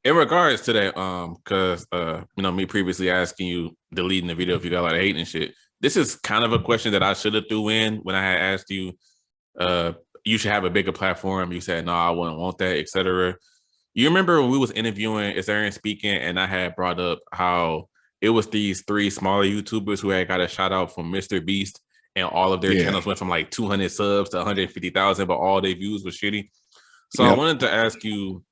In regards to that, because me previously asking you deleting the video if you got a lot of hate and shit. This is kind of a question that I should have threw in when I had asked you. You should have a bigger platform. You said no, I wouldn't want that, etc. You remember when we was interviewing is Aaron speaking, and I had brought up how it was these three smaller YouTubers who had got a shout out from Mr. Beast, and all of their channels went from like 200 subs to 150,000, but all their views were shitty. So I wanted to ask you,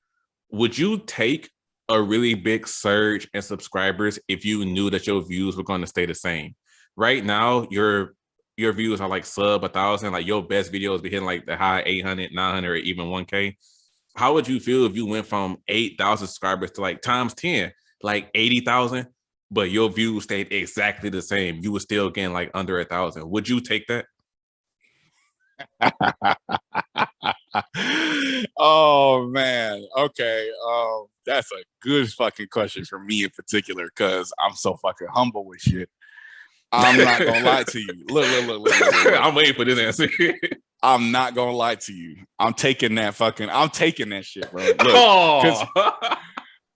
would you take a really big surge in subscribers if you knew that your views were going to stay the same? Right now, your views are like sub 1,000. Like your best videos be hitting like the high 800, 900, or even 1K. How would you feel if you went from 8,000 subscribers to like times 10, like 80,000, but your views stayed exactly the same? You were still getting like under 1,000. Would you take that? Oh man, okay. That's a good fucking question for me in particular because I'm so fucking humble with shit. I'm not gonna lie to you. Look. I'm waiting for this answer. I'm not gonna lie to you. I'm taking that shit, bro. Look,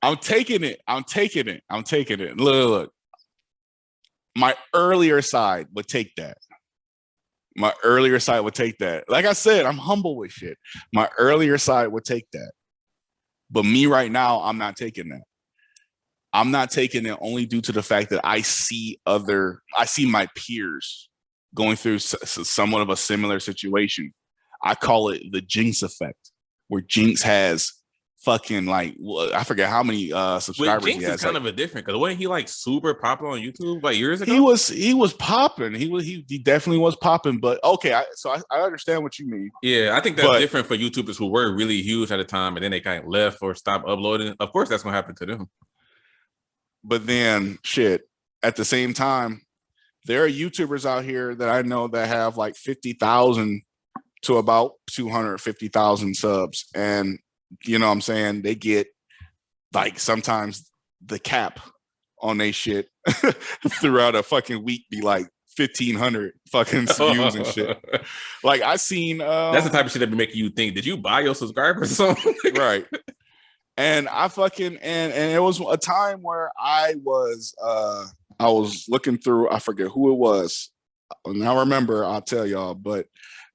I'm taking it. Look. My earlier side would take that. Like I said, I'm humble with shit. My earlier side would take that. But me right now, I'm not taking that. I'm not taking it only due to the fact that I see my peers going through somewhat of a similar situation. I call it the Jinx effect, where Jinx has fucking like, I forget how many subscribers Jinx he has. Is kind of a different, because wasn't he like super popular on YouTube like years ago? He was popping. He definitely was popping. But okay, I understand what you mean. Yeah, I think that's different for YouTubers who were really huge at the time and then they kind of left or stopped uploading. Of course, that's gonna happen to them. But then, shit. At the same time, there are YouTubers out here that I know that have like 50,000 to about 250,000 subs, and you know what I'm saying, they get like sometimes the cap on they shit throughout a fucking week be like 1,500 fucking views and shit. Like I seen that's the type of shit that be making you think, did you buy your subscribers or something? Right. And I fucking and it was a time where I was looking through, I forget who it was. Now remember, I'll tell y'all, but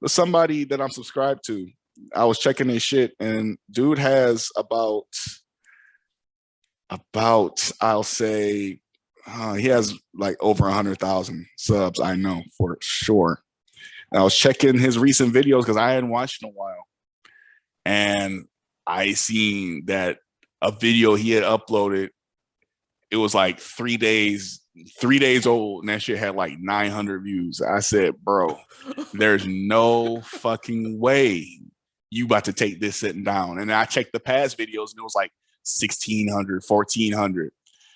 somebody that I'm subscribed to. I was checking his shit, and dude has about I'll say he has like over 100,000 subs. I know for sure. And I was checking his recent videos because I hadn't watched in a while, and I seen that a video he had uploaded. It was like 3 days old, and that shit had like 900 views. I said, bro, there's no fucking way you about to take this sitting down. And I checked the past videos, and it was like 1,600, 1,400.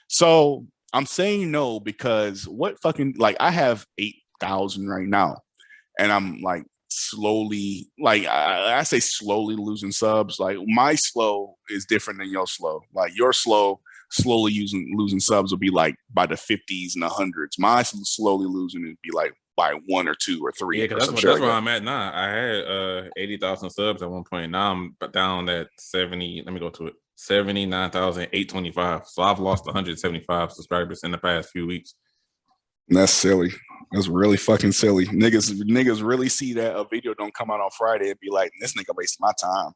So I'm saying no because what fucking, like, I have 8,000 right now, and I'm like slowly, like I say slowly losing subs. Like my slow is different than your slow. Like your slowly losing subs will be like by the 50s and the hundreds. My slowly losing would be like by 1 or 2 or 3. Yeah, because that's where I'm at now. I had 80,000 subs at one point. Now I'm down at 70. Let me go to it. 79,825. So I've lost 175 subscribers in the past few weeks. That's silly. That's really fucking silly. Niggas really see that a video don't come out on Friday and be like, this nigga wasting my time.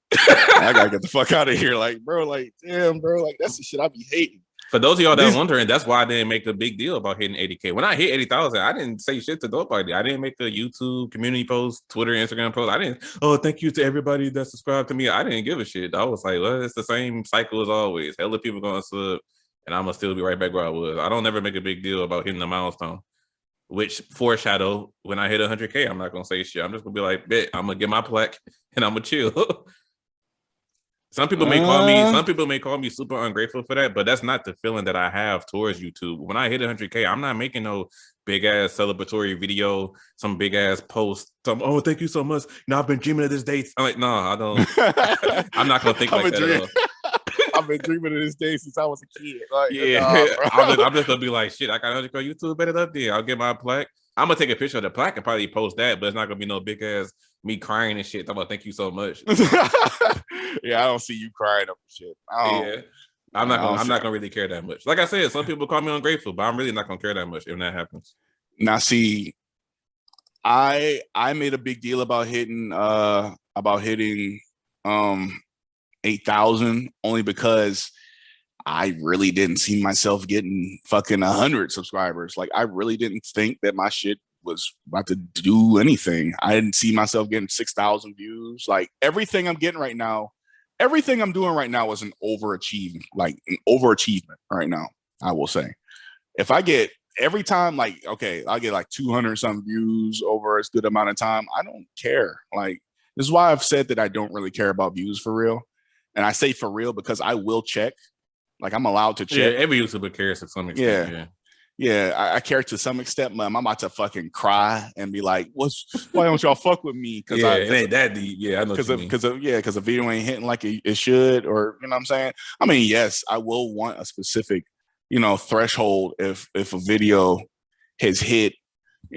I gotta get the fuck out of here. Like, bro, like, damn, bro, like that's the shit I be hating. For those of y'all that wondering, that's why I didn't make a big deal about hitting 80K. When I hit 80,000, I didn't say shit to nobody. I didn't make a YouTube community post, Twitter, Instagram post. I didn't, thank you to everybody that subscribed to me. I didn't give a shit. I was like, well, it's the same cycle as always. Hella people gonna sub, and I'm gonna still be right back where I was. I don't ever make a big deal about hitting the milestone, which foreshadow when I hit 100K, I'm not gonna say shit. I'm just gonna be like, bet, I'm gonna get my plaque and I'm gonna chill. Some people may call me super ungrateful for that, but that's not the feeling that I have towards YouTube. When I hit 100K, I'm not making no big ass celebratory video, some big ass post. Oh, thank you so much. I've been dreaming of this day. I'm like, no, I don't. I'm not gonna think like that at all. I've been dreaming of this day since I was a kid. Like, yeah, I'm just gonna be like, shit, I got 100K YouTube, better up there. I'll get my plaque. I'm gonna take a picture of the plaque and probably post that, but it's not gonna be no big ass me crying and shit. I'm about thank you so much. Yeah, I don't see you crying over shit. Yeah. I'm not gonna really care that much. Like I said, some Yeah. people call me ungrateful, but I'm really not gonna care that much if that happens. Now, see, I made a big deal about hitting 8,000 only because I really didn't see myself getting fucking 100 subscribers. Like I really didn't think that my shit was about to do anything. I didn't see myself getting 6,000 views. Like everything I'm getting right now, everything I'm doing right now is an overachievement right now. I will say, if I get every time, like, okay, I get like 200 some views over a good amount of time, I don't care. Like, this is why I've said that I don't really care about views for real. And I say for real because I will check. Like, I'm allowed to check. Yeah, every YouTuber cares to some extent. I care to some extent, but I'm about to fucking cry and be like, why don't y'all fuck with me? Because it ain't that deep. Yeah, I know what you mean. Because the video ain't hitting like it should, or you know what I'm saying? I mean, yes, I will want a specific, threshold if a video has hit,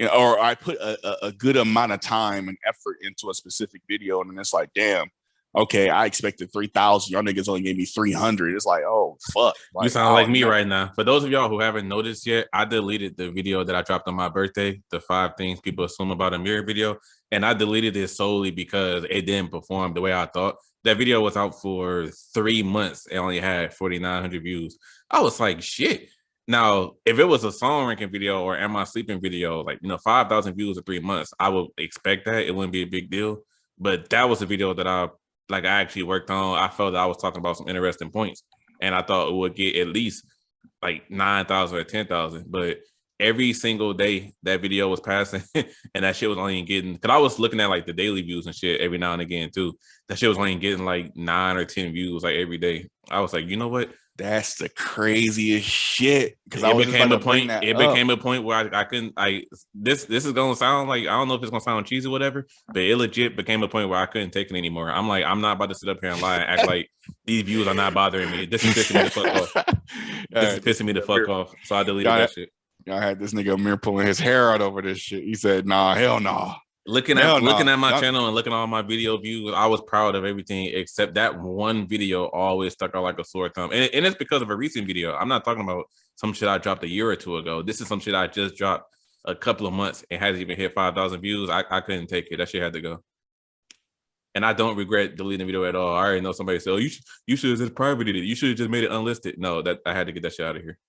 or I put a good amount of time and effort into a specific video, and then it's like, damn, okay, I expected 3,000. Y'all niggas only gave me 300. It's like, oh fuck. Like, you sound like me right now. For those of y'all who haven't noticed yet, I deleted the video that I dropped on my birthday, the 5 things people assume about Amiri video, and I deleted it solely because it didn't perform the way I thought. That video was out for 3 months. It only had 4,900 views. I was like, shit. Now, if it was a song ranking video or am I sleeping video, like 5,000 views in 3 months, I would expect that. It wouldn't be a big deal. But that was a video that I actually worked on. I felt that I was talking about some interesting points, and I thought it would get at least like 9,000 or 10,000. But every single day that video was passing, and that shit was only getting. Because I was looking at like the daily views and shit every now and again too. That shit was only getting like 9 or 10 views like every day. I was like, you know what? That's the craziest shit. Because it became a point. It became a point where I couldn't. This is gonna sound like, I don't know if it's gonna sound cheesy or whatever, but it legit became a point where I couldn't take it anymore. I'm like, I'm not about to sit up here and lie and act like these views are not bothering me. This is pissing me the fuck off. This is pissing me the fuck off. So I deleted that shit. Y'all had this nigga Amir pulling his hair out over this shit. He said, "Nah, hell no." Nah. Looking at my channel and looking at all my video views, I was proud of everything except that one video always stuck out like a sore thumb. And it's because of a recent video. I'm not talking about some shit I dropped a year or two ago. This is some shit I just dropped a couple of months and hasn't even hit 5,000 views. I couldn't take it. That shit had to go. And I don't regret deleting the video at all. I already know somebody said, "Oh, you should have just privated it. You should have just made it unlisted." No, that I had to get that shit out of here.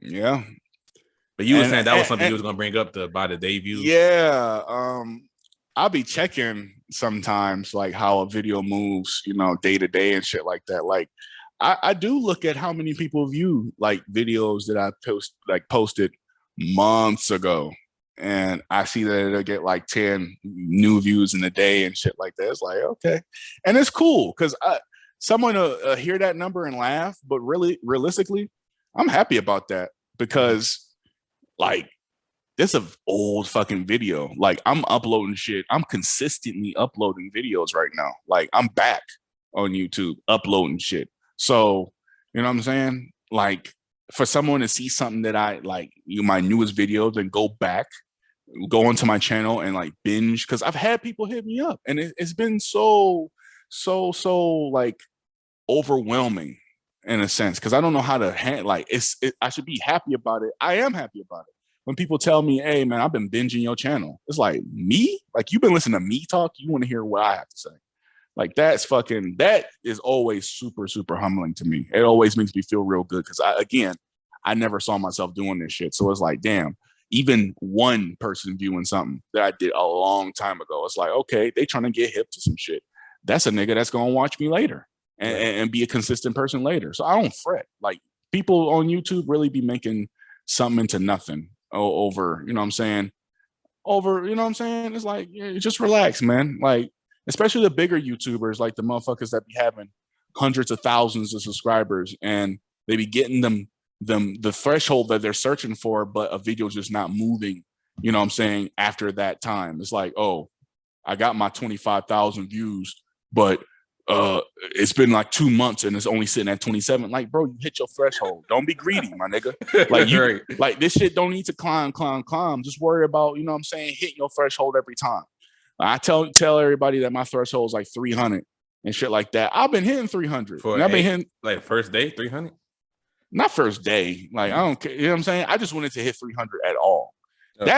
Yeah. But you were saying that was something you was gonna bring up by the debut. Yeah. I'll be checking sometimes like how a video moves, day to day and shit like that. Like I do look at how many people view like videos that I posted months ago. And I see that it'll get like 10 new views in a day and shit like that. It's like, okay. And it's cool because someone will hear that number and laugh, but really realistically, I'm happy about that because like this is an old fucking video. Like I'm uploading shit. I'm consistently uploading videos right now. Like I'm back on YouTube uploading shit. So, you know what I'm saying? Like for someone to see something that I like, my newest videos, and go back, go onto my channel and like binge, because I've had people hit me up and it's been so like overwhelming in a sense, because I don't know how to I should be happy about it. I am happy about it. When people tell me, "Hey man, I've been binging your channel," it's like, me? Like you've been listening to me talk? You want to hear what I have to say? Like that is always super, super humbling to me. It always makes me feel real good because I never saw myself doing this shit. So it's like, damn, even one person viewing something that I did a long time ago, it's like, okay, they trying to get hip to some shit. That's a nigga that's gonna watch me later and be a consistent person later. So I don't fret. Like people on YouTube really be making something into nothing over, you know what I'm saying? It's like, yeah, just relax, man. Like, especially the bigger YouTubers, like the motherfuckers that be having hundreds of thousands of subscribers and they be getting them the threshold that they're searching for, but a video just not moving, you know what I'm saying, after that time. It's like, oh, I got my 25,000 views, but it's been like 2 months and it's only sitting at 27. Like, bro, you hit your threshold. Don't be greedy, my nigga. Like you, right. Like this shit don't need to climb. Just worry about, you know what I'm saying, hitting your threshold every time. I tell everybody that my threshold is like 300 and shit like that. I've been hitting 300. I've been hitting like first day 300. Not first day. Like I don't care. You know what I'm saying? I just wanted to hit 300 at all. Okay.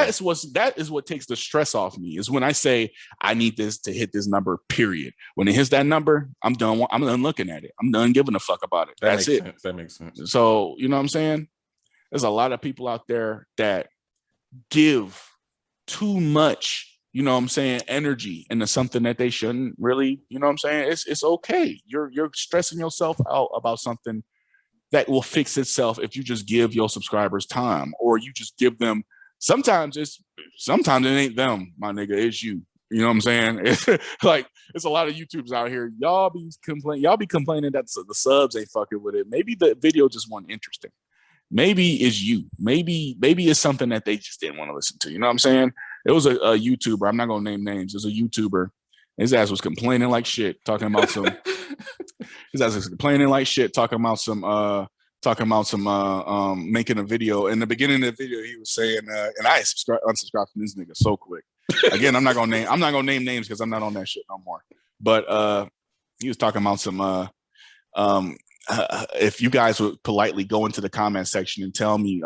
That is what takes the stress off me. Is when I say I need this to hit this number. Period. When it hits that number, I'm done. I'm done looking at it. I'm done giving a fuck about it. That's it. Sense. That makes sense. So you know what I'm saying? There's a lot of people out there that give too much, you know what I'm saying, energy into something that they shouldn't really. You know what I'm saying? It's okay. You're stressing yourself out about something that will fix itself if you just give your subscribers time, or you just give them. Sometimes it ain't them, my nigga. It's you. You know what I'm saying? It's like it's a lot of YouTubers out here. Y'all be complaining that the subs ain't fucking with it. Maybe the video just wasn't interesting. Maybe it's you. Maybe it's something that they just didn't want to listen to. You know what I'm saying? It was a YouTuber. I'm not gonna name names. It was a YouTuber. His ass was complaining like shit, talking about some. His ass was complaining like shit, talking about some making a video. In the beginning of the video, he was saying, and I unsubscribed from this nigga so quick. Again, I'm not gonna name names because I'm not on that shit no more. But he was talking about some if you guys would politely go into the comment section and tell me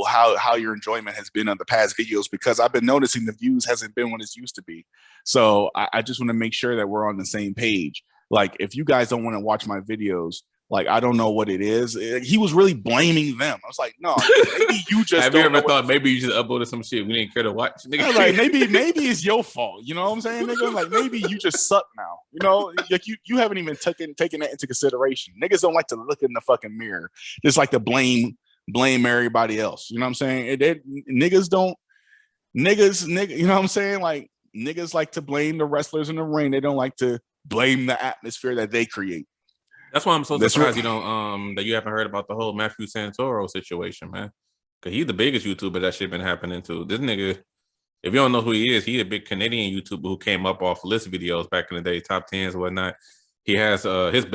how your enjoyment has been on the past videos, because I've been noticing the views hasn't been what it's used to be. So I just want to make sure that we're on the same page. Like, if you guys don't want to watch my videos, like, I don't know what it is. He was really blaming them. I was like, no, maybe you just have you ever thought maybe you just uploaded some shit we didn't care to watch? Nigga. Like, maybe it's your fault. You know what I'm saying, nigga? Like, maybe you just suck now. You know, like you haven't even taken that into consideration. Niggas don't like to look in the fucking mirror. Just like to blame everybody else. You know what I'm saying? Niggas, you know what I'm saying? Like, niggas like to blame the wrestlers in the ring. They don't like to blame the atmosphere that they create. That's why I'm so surprised you don't that you haven't heard about the whole Matthew Santoro situation, man. Cause he's the biggest YouTuber that shit been happening to. This nigga, if you don't know who he is, he's a big Canadian YouTuber who came up off list videos back in the day, top 10s and whatnot. He has his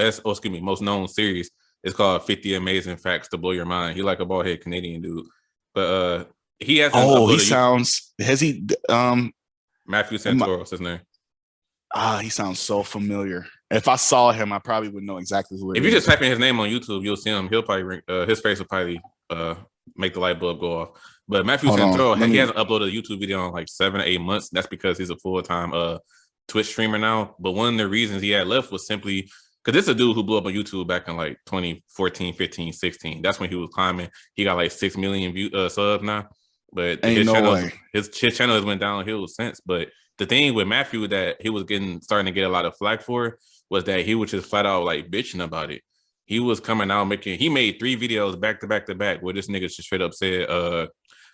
most known series is called 50 Amazing Facts to Blow Your Mind. He like a bald head Canadian dude. But he has Matthew Santoro, his name. He sounds so familiar. If I saw him, I probably would know exactly who it is. If you just type in his name on YouTube, you'll see him. He'll probably his face will probably make the light bulb go off. But Matthew Santoro, he hasn't uploaded a YouTube video in like 7 or 8 months. That's because he's a full-time Twitch streamer now. But one of the reasons he had left was simply because this is a dude who blew up on YouTube back in like 2014, 15, 16. That's when he was climbing. He got like 6 million subs now. But his channel has went downhill since. But the thing with Matthew that he was starting to get a lot of flack for was that he was just flat out like bitching about it. He was coming out he made 3 videos back to back where this nigga just straight up said,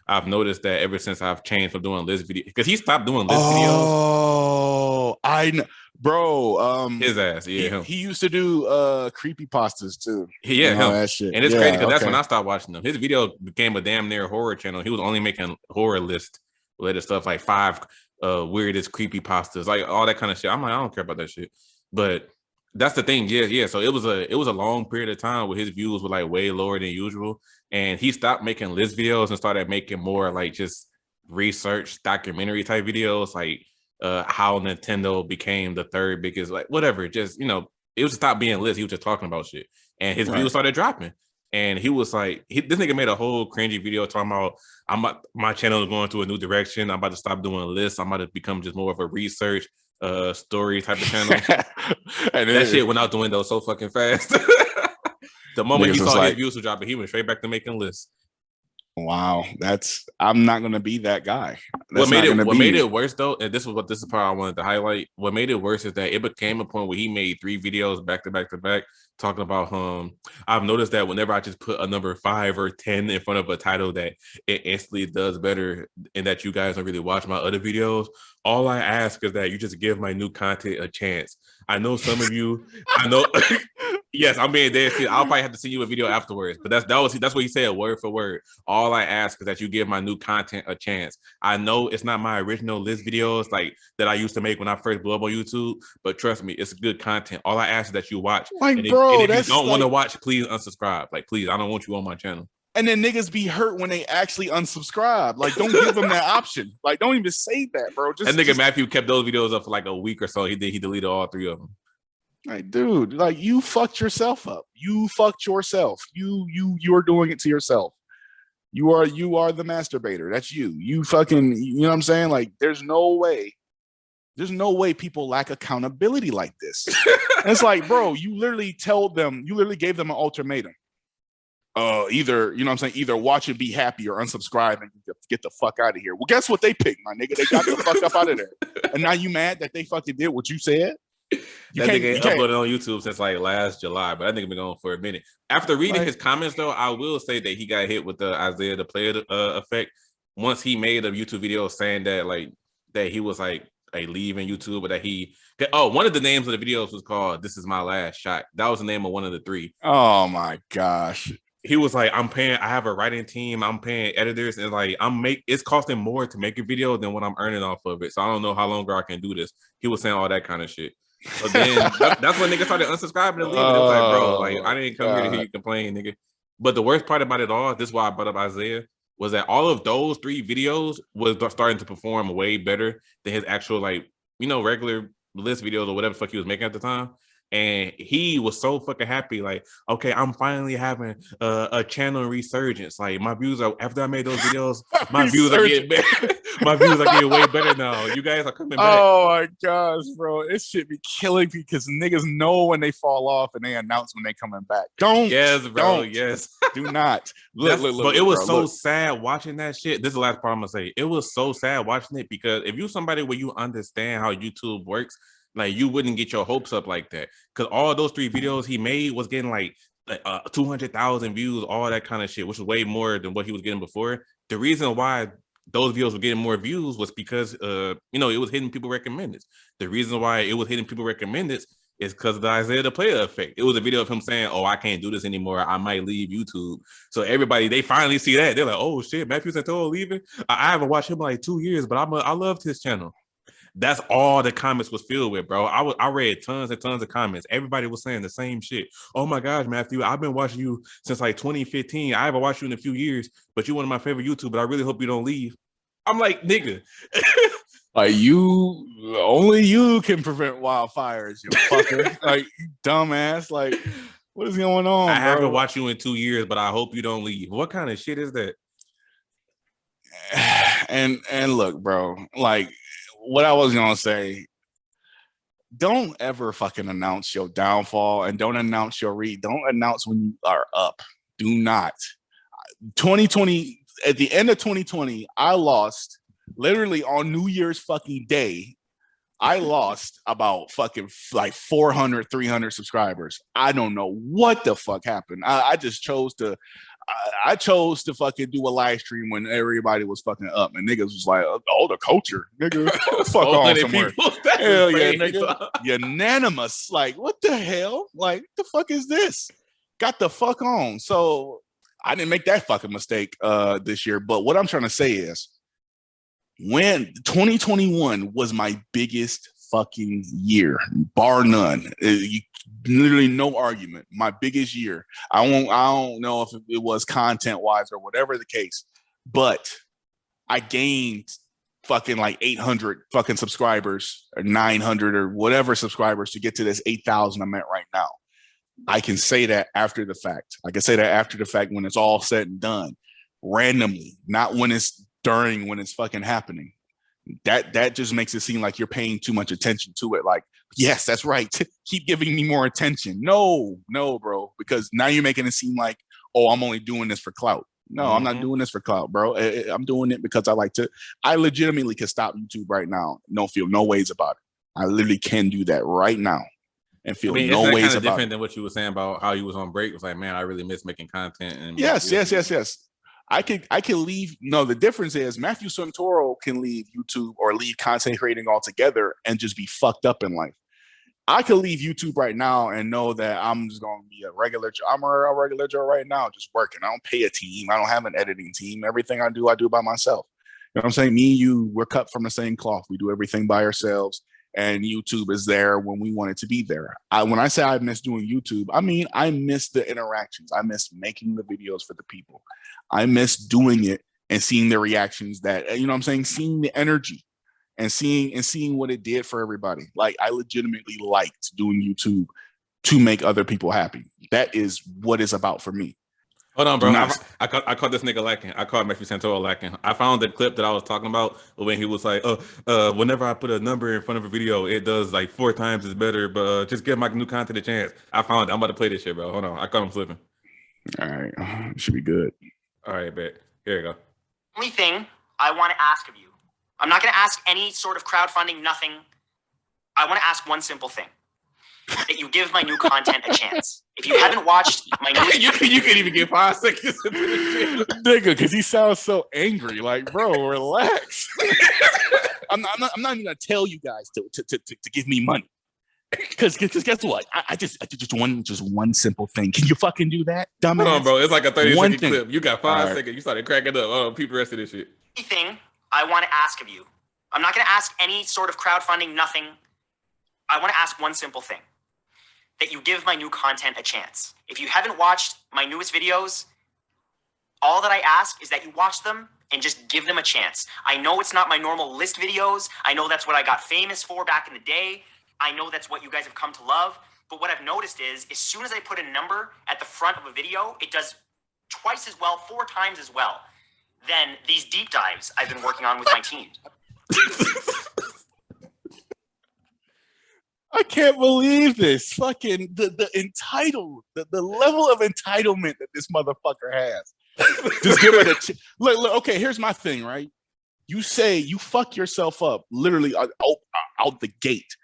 I've noticed that ever since I've changed from doing list videos, because he stopped doing list videos. Oh, I know. Bro, his ass, yeah. He used to do creepypastas too. Yeah, him. That shit. And it's crazy because that's when I stopped watching them. His video became a damn near horror channel. He was only making horror list related stuff like 5 weirdest creepypastas, like all that kind of shit. I'm like, I don't care about that shit. But that's the thing. Yeah. So it was a long period of time where his views were like way lower than usual. And he stopped making list videos and started making more like just research documentary type videos, like how Nintendo became the 3rd biggest, like whatever. Just, you know, it was stop being list. He was just talking about shit. And his views started dropping. And he was like, this nigga made a whole cringy video talking about my channel is going to a new direction. I'm about to stop doing lists. I'm about to become just more of a research story type of channel. And that shit went out the window so fucking fast. The moment he saw his views were dropping, he went straight back to making lists. Wow, I'm not gonna be that guy. What made it worse though, and this is part I wanted to highlight. What made it worse is that it became a point where he made 3 videos back to back talking about I've noticed that whenever I just put a number 5 or 10 in front of a title, that it instantly does better, and that you guys don't really watch my other videos. All I ask is that you just give my new content a chance. I know some of you, Yes, I'm being dead serious. I'll probably have to see you a video afterwards. But that's what he said, word for word. All I ask is that you give my new content a chance. I know it's not my original list videos like that I used to make when I first blew up on YouTube, but trust me, it's good content. All I ask is that you watch. Like, And bro, if you that's don't want to like, watch, please unsubscribe. Like, please, I don't want you on my channel. and then niggas be hurt when they actually unsubscribe. Like, don't give them that option. Like, don't even say that, bro. That nigga Matthew kept those videos up for like a week or so. He deleted all 3 of them. Like, dude, like you fucked yourself up. You fucked yourself. You're doing it to yourself. You are the masturbator. That's you. You fucking, you know what I'm saying? Like, there's no way people lack accountability like this. And it's like, bro, you literally gave them an ultimatum. Either, you know what I'm saying, either watch and be happy or unsubscribe and get the fuck out of here. Well, guess what they picked, my nigga? They got the fuck up out of there. And now you mad that they fucking did what you said? That nigga ain't uploaded on YouTube since like last July, but that nigga been going for a minute. After reading his comments, though, I will say that he got hit with the Isaiah the Player effect once he made a YouTube video saying that he was like leaving YouTube, but that one of the names of the videos was called "This Is My Last Shot." That was the name of one of the 3. Oh my gosh. He was like, I have a writing team, I'm paying editors, and like it's costing more to make a video than what I'm earning off of it. So I don't know how longer I can do this. He was saying all that kind of shit. So then that's when niggas started unsubscribing and leaving. It was like, bro, like I didn't come here to hear you complain, nigga. But the worst part about it all, this is why I brought up Isaiah, was that all of those 3 videos was starting to perform way better than his actual regular list videos or whatever the fuck he was making at the time. And he was so fucking happy, like, okay, I'm finally having a channel resurgence. Like my views are, after I made those videos, my views are getting better. My views are getting way better now. You guys are coming back. Oh my gosh, bro. This shit be killing me because niggas know when they fall off and they announce when they coming back. Yes. Do not. But it was so sad watching that shit. This is the last part I'm gonna say. It was so sad watching it because if you're somebody where you understand how YouTube works, like you wouldn't get your hopes up like that. Because all those 3 videos he made was getting like 200,000 views, all that kind of shit, which was way more than what he was getting before. The reason why those videos were getting more views was because it was hitting people recommended. The reason why it was hitting people recommended is because of the Isaiah the Player effect. It was a video of him saying, "Oh, I can't do this anymore. I might leave YouTube." So everybody, they finally see that. They're like, "Oh shit, Matthew Santoyo leaving? I haven't watched him in like 2 years, but I loved his channel." That's all the comments was filled with, bro. I read tons and tons of comments. Everybody was saying the same shit. Oh my gosh, Matthew, I've been watching you since like 2015. I haven't watched you in a few years, but you're one of my favorite YouTubers. I really hope you don't leave. I'm like, nigga. Like only you can prevent wildfires, you fucker. Like, dumbass. Like, what is going on? I haven't watched you in 2 years, but I hope you don't leave. What kind of shit is that? And look, bro, like what I was gonna say, don't ever fucking announce your downfall and don't announce don't announce when you are up. Do not. 2020, at the end of 2020, I lost literally on New Year's fucking day. I lost about fucking like 400, 300 subscribers. I don't know what the fuck happened. I just chose to fucking do a live stream when everybody was fucking up, and niggas was like, "Oh, the culture, nigga, fuck on somewhere." Hell yeah, nigga, unanimous. Like, what the hell? Like, what the fuck is this? Got the fuck on. So I didn't make that fucking mistake this year. But what I'm trying to say is, when 2021 was my biggest fucking year, bar none. Literally no argument. My biggest year. I don't know if it was content wise or whatever the case, but I gained fucking like 800 fucking subscribers or 900 or whatever subscribers to get to this 8,000 I'm at right now. I can say that after the fact. I can say that after the fact when it's all said and done, randomly, not when it's during, when it's fucking happening. That just makes it seem like you're paying too much attention to it. Like, yes, that's right. Keep giving me more attention. No, bro, because now you're making it seem like, oh, I'm only doing this for clout. No, I'm not doing this for clout, bro. I'm doing it because I legitimately can stop YouTube right now. No feel no ways about it. I literally can do that right now and feel no ways about it. It's kind of different than what you were saying about how you was on break. It was like, man, I really miss making content. And yes. I can leave. No, the difference is Matthew Santoro can leave YouTube or leave content creating altogether and just be fucked up in life. I could leave YouTube right now and know that I'm just going to be a regular. I'm a regular Joe right now, just working. I don't pay a team. I don't have an editing team. Everything I do by myself. You know what I'm saying? Me and you, we're cut from the same cloth. We do everything by ourselves. And YouTube is there when we want it to be there. When I say I miss doing YouTube, I mean I miss the interactions. I miss making the videos for the people. I miss doing it and seeing the reactions that, you know what I'm saying? Seeing the energy and seeing what it did for everybody. Like I legitimately liked doing YouTube to make other people happy. That is what it's about for me. Hold on, bro. I caught this nigga lacking. I caught Matthew Santora lacking. I found the clip that I was talking about when he was like, whenever I put a number in front of a video, it does like 4 times as better, but just give my new content a chance. I found it. I'm about to play this shit, bro. Hold on. I caught him slipping. All right. Should be good. All right, bet. Here you go. Only thing I want to ask of you, I'm not going to ask any sort of crowdfunding, nothing. I want to ask one simple thing. That you give my new content a chance. If you haven't watched my new... you can even get 5 seconds. Nigga, because he sounds so angry. Like, bro, relax. I'm not even going to tell you guys to give me money. Because guess what? I just one simple thing. Can you fucking do that, dumbass? Hold on, bro. It's like a 30-second clip. You got 5 seconds. You started cracking up. Oh, peep the rest of this shit. Thing I want to ask of you. I'm not going to ask any sort of crowdfunding, nothing. I want to ask one simple thing. That you give my new content a chance. If you haven't watched my newest videos, all that I ask is that you watch them and just give them a chance. I know it's not my normal list videos. I know that's what I got famous for back in the day. I know that's what you guys have come to love. But what I've noticed is, as soon as I put a number at the front of a video, it does twice as well, 4 times as well than these deep dives I've been working on with my team. I can't believe this. Fucking the entitled, the level of entitlement that this motherfucker has. Just give it a look. Okay, here's my thing, right? You say you fuck yourself up literally out the gate.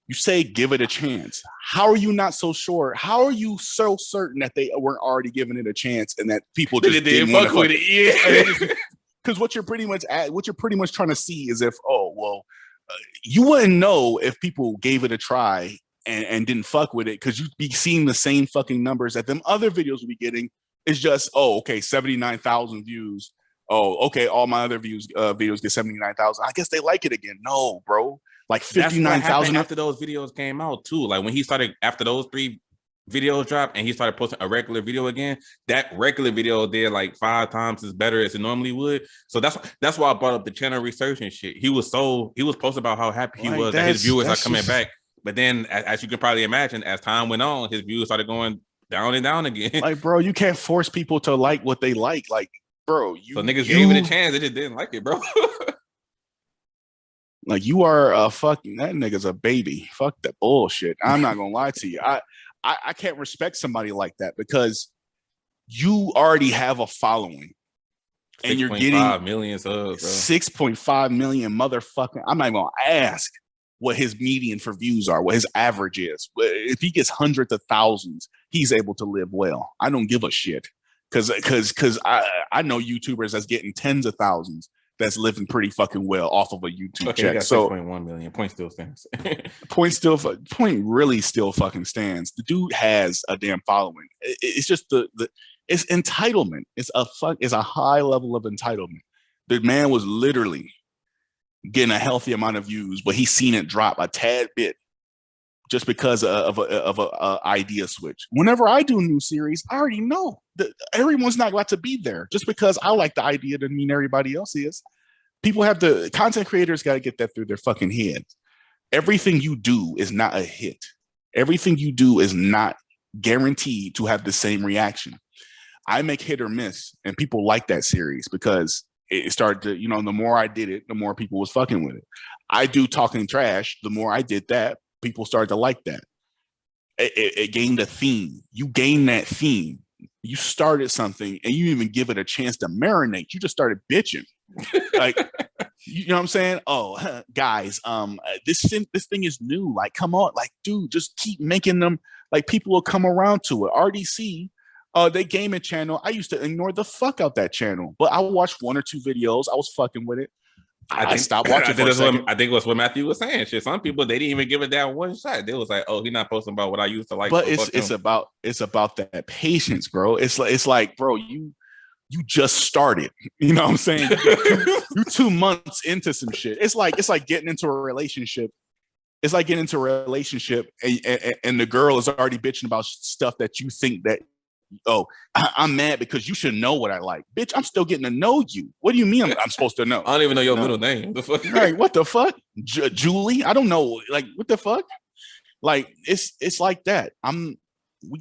You say give it a chance. How are you not so sure? How are you so certain that they weren't already giving it a chance and that people just didn't fuck with it? Yeah, because what you're pretty much trying to see is if you wouldn't know if people gave it a try and didn't fuck with it because you'd be seeing the same fucking numbers that them other videos would be getting. It's just 79,000 views. Oh, okay, all my other videos get 79,000. I guess they like it again. No, bro. Like 59,000 after those videos came out too. Like when he started, after those 3 videos dropped and he started posting a regular video again, that regular video did like 5 times as better as it normally would. So that's why I brought up the channel research and shit. He was posting about how happy he was that his viewers are coming back. But then, as you can probably imagine, as time went on, his views started going down and down again. Like, bro, you can't force people to like what they like. Like, bro, so niggas gave it a chance. They just didn't like it, bro. Like, you are a fucking, that nigga's a baby. Fuck that bullshit. I'm not gonna lie to you. I can't respect somebody like that because you already have a following. And you're getting 6.5 million subs, 6.5 million motherfucking. I'm not even gonna ask what his median for views are, what his average is. If he gets hundreds of thousands, he's able to live well. I don't give a shit. Cause I know YouTubers that's getting tens of thousands that's living pretty fucking well off of a YouTube check. So 6.1 million. Point still stands. point really still fucking stands. The dude has a damn following. It's just it's entitlement. It's a high level of entitlement. The man was literally getting a healthy amount of views, but he's seen it drop a tad bit just because of a idea switch. Whenever I do a new series, I already know that everyone's not got to be there. Just because I like the idea doesn't mean everybody else is. Content creators got to get that through their fucking heads. Everything you do is not a hit. Everything you do is not guaranteed to have the same reaction. I make hit or miss, and people like that series because it started to, the more I did it, the more people was fucking with it. I do talking trash. The more I did that, people started to like that. It gained a theme. You gain that theme. You started something and you even give it a chance to marinate. You just started bitching. Like, you know what I'm saying? Oh, guys, this thing is new. Like, come on. Like, dude, just keep making them. Like, people will come around to it. RDC, they gaming channel. I used to ignore the fuck out that channel. But I watched 1 or 2 videos. I was fucking with it. I stopped watching for a second. I think that's what Matthew was saying. Shit, some people they didn't even give it that one shot. They was like, "Oh, he's not posting about what I used to like." But it's about that patience, bro. It's like, bro, you just started. You know what I'm saying? You 2 months into some shit. It's like getting into a relationship. It's like getting into a relationship and the girl is already bitching about stuff that you think that, oh, I'm mad because you should know what I like. Bitch, I'm still getting to know you. What do you mean I'm supposed to know? I don't even know your middle name. The fuck? Right, what the fuck? Julie? I don't know. Like, what the fuck? Like, it's like that.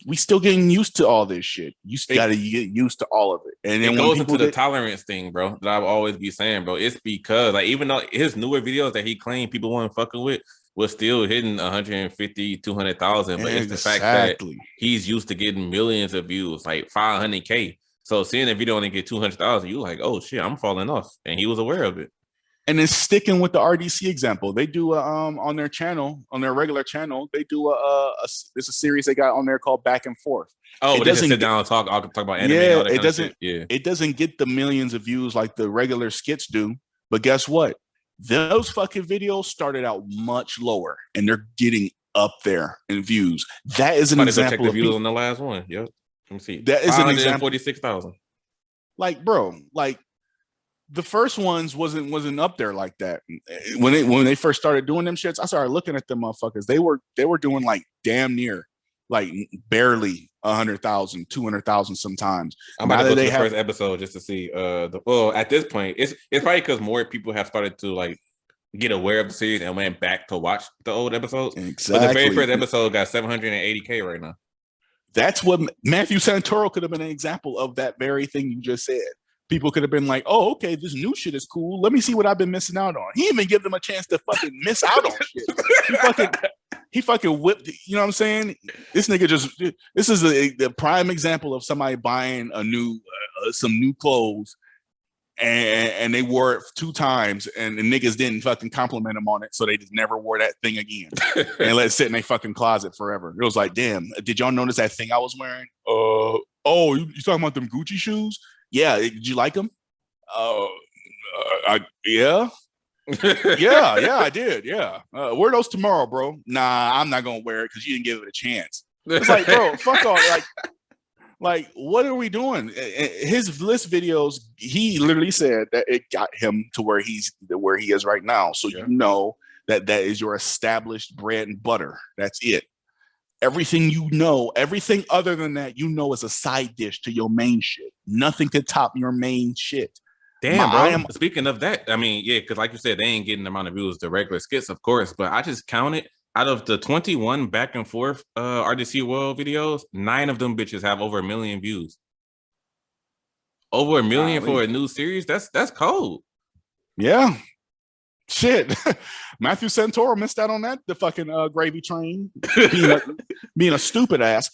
We still getting used to all this shit. You got to get used to all of it. And then it goes into the tolerance thing, bro, that I've always be saying, bro. It's because, like, even though his newer videos that he claimed people weren't fucking with was still hitting 150, 200,000, but it's the fact that he's used to getting millions of views, like 500K. So seeing a video only get 200,000, you like, oh shit, I'm falling off, and he was aware of it. And then sticking with the RDC example, they do on their channel, on their regular channel, they do there's a series they got on there called Back and Forth. Oh, they just sit down and talk about anime. Yeah, and all that it doesn't. Yeah, it doesn't get the millions of views like the regular skits do. But guess what? Those fucking videos started out much lower, and they're getting up there in views. That is an example. Check the views on the last one. Yep. Let me see. That is an example. 46,000. Like, bro, like. The first ones wasn't up there like that. When they first started doing them shits, I started looking at them motherfuckers. They were doing like damn near, like barely 100,000, 200,000 sometimes. I'm about to go to the first episode just to see. Well, at this point, it's probably because more people have started to like get aware of the series and went back to watch the old episodes. Exactly. But the very first episode got 780K right now. That's what Matthew Santoro could have been an example of that very thing you just said. People could have been like, oh, okay, this new shit is cool. Let me see what I've been missing out on. He didn't even give them a chance to fucking miss out on shit. He fucking whipped, you know what I'm saying? This nigga this is the prime example of somebody buying a new, some new clothes and they wore it 2 times and the niggas didn't fucking compliment them on it. So they just never wore that thing again and let it sit in their fucking closet forever. It was like, damn, did y'all notice that thing I was wearing? Oh, you talking about them Gucci shoes? Yeah, did you like them? Yeah. yeah, I did. Yeah. Wear those tomorrow, bro. Nah, I'm not gonna wear it because you didn't give it a chance. It's like, bro, fuck off. Like, what are we doing? His list videos, he literally said that it got him to where he is right now. So you know that is your established bread and butter. That's it. Everything you know, everything other than that, you know, is a side dish to your main shit. Nothing could top your main shit. Damn, bro. Speaking of that, I mean, yeah, because like you said, they ain't getting the amount of views the regular skits, of course. But I just counted out of the 21 back and forth RDC World videos, 9 of them bitches have over 1 million views. Over 1 million for a new series? That's cold. Yeah. Shit. Matthew Santoro missed out on that, the fucking gravy train, being a stupid ass.